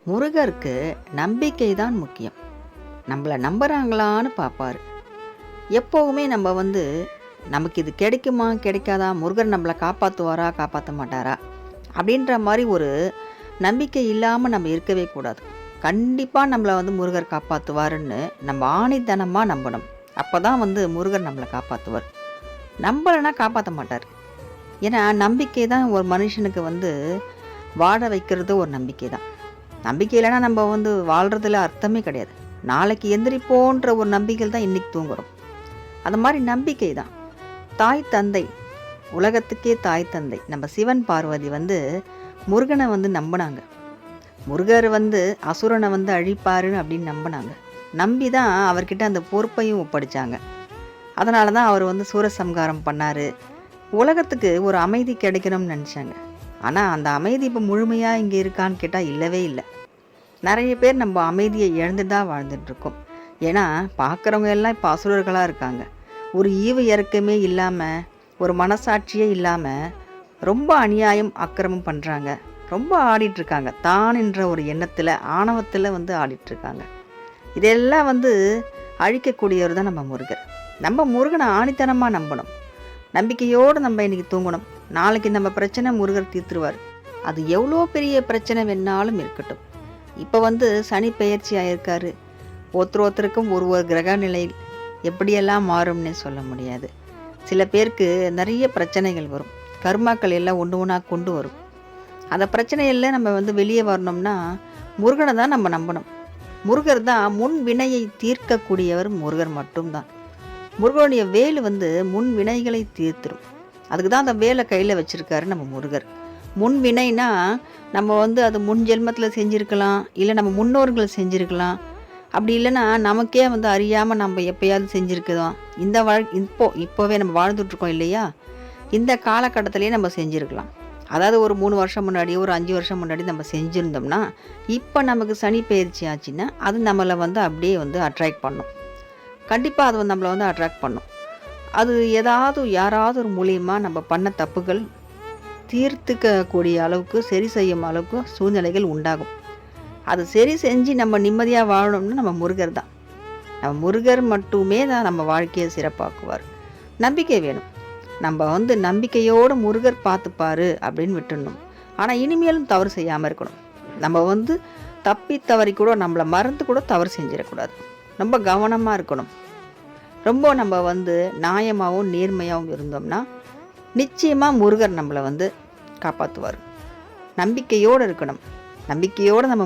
முருகருக்கு நம்பிக்கை தான் முக்கியம். நம்மள நம்புறாங்களான்னு பார்ப்பாரு. எப்போவுமே நம்ம நமக்கு இது கிடைக்குமா, கிடைக்காதா? முருகர் நம்மள காப்பாத்துவாரா, காப்பாத்த மாட்டாரா? அப்படின்ற மாரி ஒரு நம்பிக்கை இல்லாம நம்ம இருக்கவே கூடாது. கண்டிப்பா நம்மள முருகர் காப்பாத்துவாருன்னு நம்ம ஆணித்தனமா நம்பணும். அப்பதான் முருகர் நம்மள காப்பாத்துவார். நம்பலன்னா காப்பாத்த மாட்டாரு. ஏன்னா, நம்பிக்கை தான் ஒரு மனுஷனுக்கு வாழ வைக்கிறது ஒரு நம்பிக்கை தான். நம்பிக்கை இல்லைன்னா நம்ம வாழ்றதுல அர்த்தமே கிடையாது. நாளைக்கு எந்திரிப்போன்ற ஒரு நம்பிக்கையில் தான் இன்னைக்கு தூங்குறோம். அது மாதிரி நம்பிக்கை தான். தாய் தந்தை, உலகத்துக்கே தாய் தந்தை நம்ம சிவன் பார்வதி முருகனை நம்பினாங்க. முருகர் அசுரனை அழிப்பாரு அப்படின்னு நம்பினாங்க. நம்பி தான் அவர்கிட்ட அந்த பொறுப்பையும் ஒப்படைச்சாங்க. அதனால தான் அவர் சூரசம்ஹாரம் பண்ணார். உலகத்துக்கு ஒரு அமைதி கிடைக்கணும்னு நினச்சாங்க. ஆனால் அந்த அமைதி இப்போ முழுமையாக இங்கே இருக்கான்னு கேட்டால் இல்லவே இல்லை. நிறைய பேர் நம்ம அமைதியை இழந்து தான் வாழ்ந்துட்டுருக்கோம். ஏன்னா பார்க்குறவங்க எல்லாம் இப்போ அசுரர்களாக இருக்காங்க. ஒரு ஈவு இறக்கமே இல்லாமல், ஒரு மனசாட்சியே இல்லாமல் ரொம்ப அநியாயம் அக்கிரமம் பண்ணுறாங்க. ரொம்ப ஆடிட்டுருக்காங்க. தான் என்ற ஒரு எண்ணத்தில், ஆணவத்தில் ஆடிட்டுருக்காங்க. இதெல்லாம் அழிக்கக்கூடியவர் தான் நம்ம முருகர். நம்ம முருகனை ஆணித்தனமாக நம்பணும். நம்பிக்கையோடு நம்ம இன்றைக்கி தூங்கணும். நாளைக்கு நம்ம பிரச்சனை முருகர் தீர்த்துருவார். அது எவ்வளோ பெரிய பிரச்சனை வேணாலும் இருக்கட்டும். இப்போ சனி பெயர்ச்சி ஆகியிருக்காரு. ஒருத்தருக்கும் ஒரு கிரக நிலை எப்படியெல்லாம் மாறும்னே சொல்ல முடியாது. சில பேருக்கு நிறைய பிரச்சனைகள் வரும். கர்மாக்கள் எல்லாம் ஒன்று ஒன்றா கொண்டு வரும். அந்த பிரச்சனையில் நம்ம வெளியே வரணும்னா முருகனை தான் நம்ம நம்பணும். முருகர் தான் முன் வினையை தீர்க்கக்கூடியவர். முருகர் மட்டும்தான். முருகனுடைய வேல் முன் வினைகளை தீர்த்துரும். அதுக்கு தான் அந்த வேலை கையில் வச்சுருக்காரு நம்ம முருகர். முன் வினைனா நம்ம அது முன் ஜென்மத்தில் செஞ்சுருக்கலாம், இல்லை நம்ம முன்னோர்கள் செஞ்சுருக்கலாம். அப்படி இல்லைன்னா நமக்கே அறியாமல் நம்ம எப்போயாவது செஞ்சுருக்குதோம். இந்த இப்போவே நம்ம வாழ்ந்துட்டுருக்கோம் இல்லையா? இந்த காலகட்டத்திலே நம்ம செஞ்சுருக்கலாம். அதாவது ஒரு 3 வருஷம் முன்னாடி, ஒரு 5 வருஷம் முன்னாடி நம்ம செஞ்சுருந்தோம்னா, இப்போ நமக்கு சனி பயிற்சி ஆச்சுன்னா அது நம்மளை அப்படியே அட்ராக்ட் பண்ணும். கண்டிப்பாக அது நம்மளை அட்ராக்ட் பண்ணும். அது யாராவது ஒரு மூலியமாக நம்ம பண்ண தப்புகள் தீர்த்துக்கக்கூடிய அளவுக்கு, சரி செய்யும் அளவுக்கு சூழ்நிலைகள் உண்டாகும். அது சரி செஞ்சு நம்ம நிம்மதியாக வாழணும்னா நம்ம முருகர் தான். நம்ம முருகர் மட்டுமே தான் நம்ம வாழ்க்கையை சிறப்பாக்குவார். நம்பிக்கை வேணும். நம்ம நம்பிக்கையோடு முருகர் பார்த்துப்பாரு அப்படின்னு விட்டுடணும். ஆனால் இனிமேலும் தவறு செய்யாமல் இருக்கணும். நம்ம தப்பி தவறி கூட, நம்மளை மறந்து கூட தவறு செஞ்சிடக்கூடாது. ரொம்ப கவனமாக இருக்கணும். ரொம்ப நம்ம நியாயமாகவும் நேர்மையாகவும் இருந்தோம்னா நிச்சயமாக முருகர் நம்மளை காப்பாற்றுவார். நம்பிக்கையோடு இருக்கணும். நம்பிக்கையோடு நம்ம